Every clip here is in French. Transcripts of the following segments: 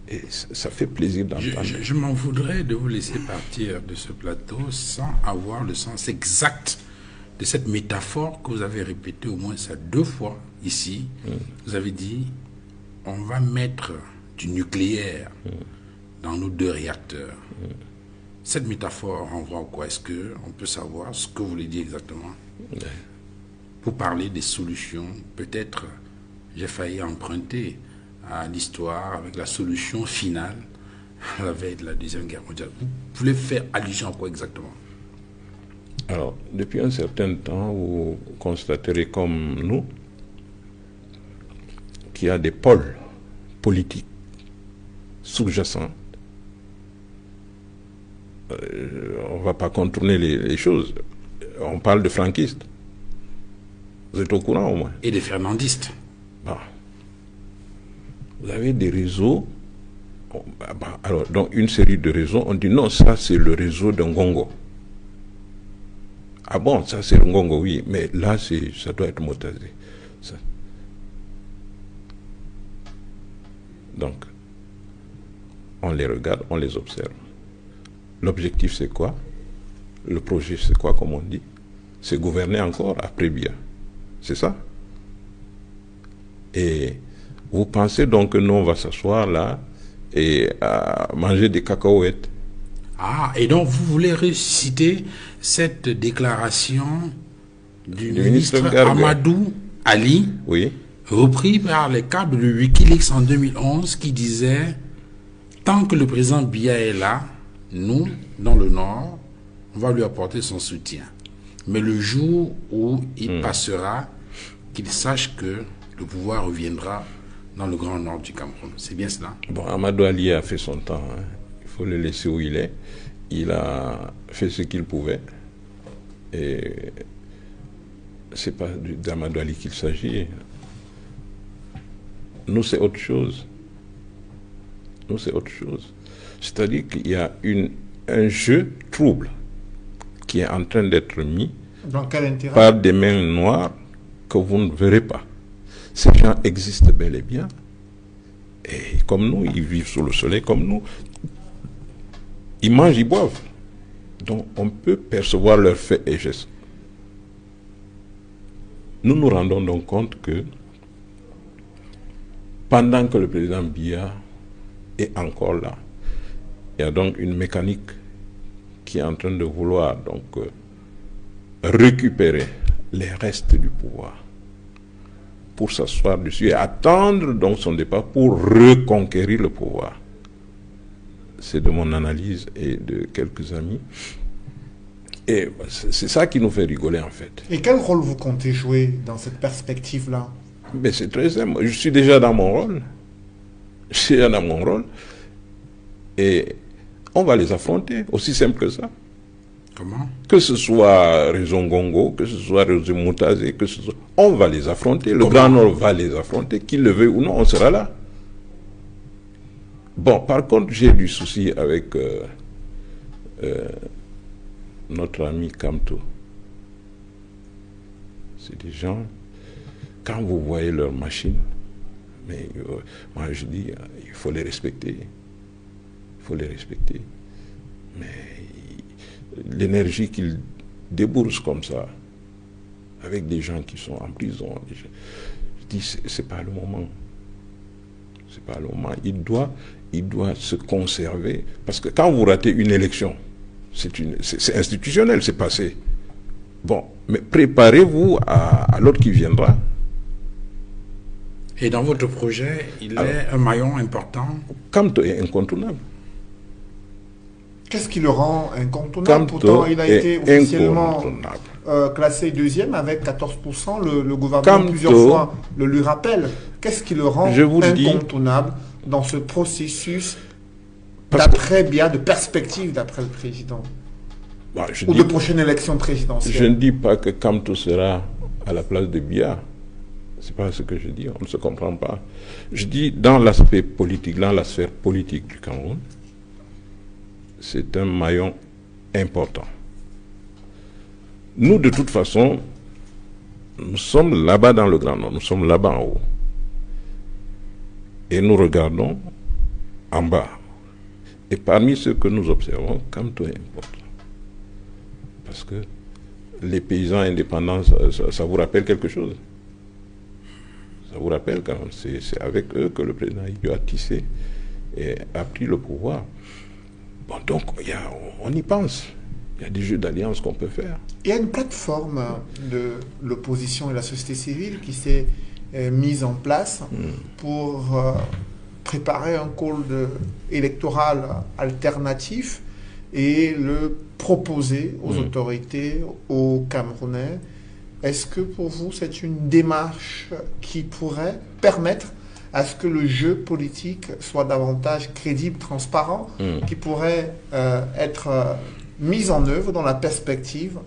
Et ça fait plaisir d'entendre. Je m'en voudrais de vous laisser partir de ce plateau sans avoir le sens exact de cette métaphore que vous avez répétée au moins ça 2 fois ici. Vous avez dit, on va mettre du nucléaire dans nos 2 réacteurs. Cette métaphore renvoie à quoi? Est-ce qu'on peut savoir ce que vous voulez dire exactement? Pour parler des solutions, peut-être j'ai failli emprunter à l'histoire avec la solution finale à la veille de la Deuxième Guerre mondiale. Vous voulez faire allusion à quoi exactement? Alors, depuis un certain temps, vous constaterez comme nous qu'il y a des pôles politiques sous-jacents. On ne va pas contourner les choses. On parle de franquistes. Vous êtes au courant au moins? Et des fernandistes. Bon. Vous avez des réseaux. Alors, dans une série de réseaux, on dit non, ça c'est le réseau d'un Ngongo. Ah bon, ça c'est le Ngongo, oui, mais là ça doit être Motasé. Ça. Donc, on les regarde, on les observe. L'objectif c'est quoi? Le projet c'est quoi, comme on dit? C'est gouverner encore après Biya. C'est ça? Et vous pensez donc que nous on va s'asseoir là et manger des cacahuètes? Ah, et donc vous voulez ressusciter cette déclaration du ministre Amadou Ali, oui, repris par les cadres de Wikileaks en 2011, qui disait « Tant que le président Biya est là, nous, dans le Nord, on va lui apporter son soutien. Mais le jour où il passera, qu'il sache que le pouvoir reviendra dans le Grand Nord du Cameroun. » C'est bien cela? Bon, Amadou Ali a fait son temps. Hein. Il faut le laisser où il est. Il a fait ce qu'il pouvait. Et c'est pas d'Amadou Ali qu'il s'agit. Nous, c'est autre chose. Nous, c'est autre chose. C'est-à-dire qu'il y a un jeu trouble qui est en train d'être mis par des mains noires que vous ne verrez pas. Ces gens existent bel et bien. Et comme nous, ils vivent sous le soleil comme nous. Ils mangent, ils boivent. Donc on peut percevoir leurs faits et gestes. Nous nous rendons donc compte que pendant que le président Biya est encore là, il y a donc une mécanique qui est en train de vouloir donc récupérer les restes du pouvoir pour s'asseoir dessus et attendre donc son départ pour reconquérir le pouvoir. C'est de mon analyse et de quelques amis. Et c'est ça qui nous fait rigoler en fait. Et quel rôle vous comptez jouer dans cette perspective-là? Mais c'est très simple. Je suis déjà dans mon rôle. Je suis déjà dans mon rôle. Et on va les affronter, aussi simple que ça. Comment? Que ce soit Réseau Ngongo, que ce soit Réseau Moutazé, que ce soit... On va les affronter. Le Grand Nord va les affronter. Qu'il le veuille ou non, on sera là. Bon, par contre, j'ai du souci avec notre ami Kamto. C'est des gens, quand vous voyez leur machine, mais moi je dis, il faut les respecter. Il faut les respecter. Mais l'énergie qu'ils déboursent comme ça, avec des gens qui sont en prison, je dis, c'est pas le moment. C'est pas le moment. Il doit se conserver. Parce que quand vous ratez une élection, c'est institutionnel, c'est passé. Bon, mais préparez-vous à l'autre qui viendra. Et dans votre projet, il est un maillon important? Kamto est incontournable. Qu'est-ce qui le rend incontournable? Pourtant, il a été officiellement classé 2e avec 14%. Le gouvernement, plusieurs fois, le lui rappelle. Qu'est-ce qui le rend incontournable dans ce processus d'après-Biya, de perspective d'après le président? Ou de prochaine élection présidentielle? Je ne dis pas que Kamto sera à la place de Biya. C'est pas ce que je dis, on ne se comprend pas. Je dis dans l'aspect politique, dans la sphère politique du Cameroun, c'est un maillon important. Nous, de toute façon, nous sommes là-bas dans le Grand Nord, nous sommes là-bas en haut. Et nous regardons en bas. Et parmi ceux que nous observons, Kamto est important. Parce que les paysans indépendants, ça vous rappelle quelque chose? Ça vous rappelle quand même, c'est avec eux que le président Idio a tissé et a pris le pouvoir. Bon, donc, on y pense. Il y a des jeux d'alliance qu'on peut faire. Il y a une plateforme de l'opposition et la société civile qui s'est mise en place pour préparer un call électoral alternatif et le proposer aux autorités, aux Camerounais. Est-ce que pour vous, c'est une démarche qui pourrait permettre à ce que le jeu politique soit davantage crédible, transparent, qui pourrait être mise en œuvre dans la perspective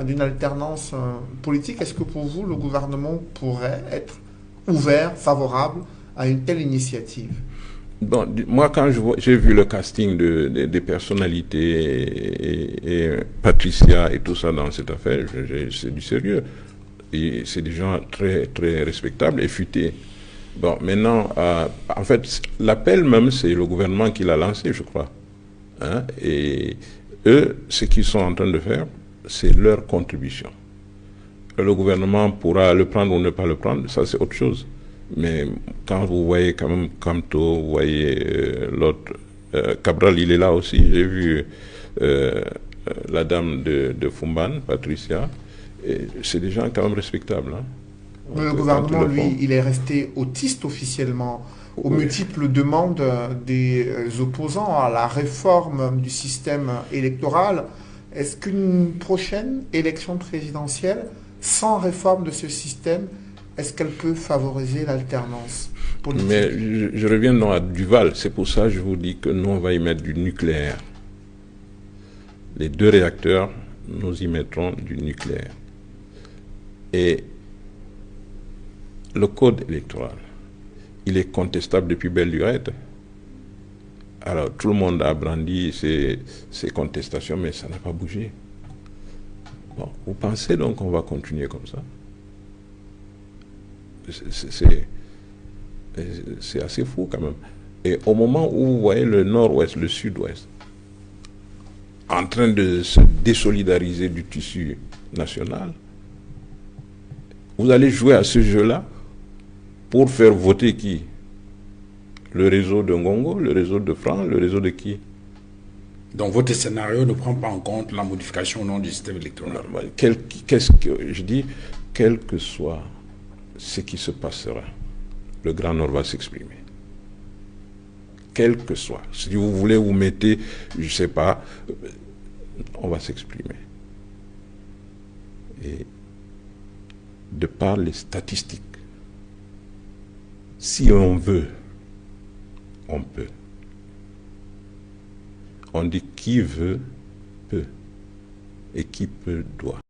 d'une alternance politique? Est-ce que pour vous, le gouvernement pourrait être ouvert, favorable à une telle initiative? Bon, moi, quand j'ai vu le casting des personnalités et Patricia et tout ça dans cette affaire, c'est du sérieux. Et c'est des gens très, très respectables et futés. Bon, maintenant, en fait, l'appel même, c'est le gouvernement qui l'a lancé, je crois. Hein? Et eux, ce qu'ils sont en train de faire, c'est leur contribution. Le gouvernement pourra le prendre ou ne pas le prendre, ça c'est autre chose. Mais quand vous voyez quand même Kamto, vous voyez l'autre, Cabral, il est là aussi. J'ai vu la dame de Fumban, Patricia. C'est des gens quand même respectables. Hein. Mais le gouvernement, lui, il est resté autiste officiellement aux multiples demandes des opposants à la réforme du système électoral. Est-ce qu'une prochaine élection présidentielle, sans réforme de ce système, est-ce qu'elle peut favoriser l'alternance politique? Mais je reviens donc à Duval. C'est pour ça que je vous dis que nous, on va y mettre du nucléaire. Les 2 réacteurs, nous y mettrons du nucléaire. Et le code électoral, il est contestable depuis belle lurette. Alors, tout le monde a brandi ses contestations, mais ça n'a pas bougé. Bon, vous pensez donc qu'on va continuer comme ça? C'est assez fou quand même. Et au moment où vous voyez le nord-ouest, le sud-ouest, en train de se désolidariser du tissu national, vous allez jouer à ce jeu-là pour faire voter qui? Le réseau de Ngongo, le réseau de Franc, le réseau de qui? Donc votre scénario ne prend pas en compte la modification au nom du système électoral? Qu'est-ce que je dis? Quel que soit ce qui se passera, le Grand Nord va s'exprimer. Quel que soit. Si vous voulez vous mettez, je ne sais pas, on va s'exprimer. Et de par les statistiques, si on veut, on peut. On dit qui veut, peut. Et qui peut, doit.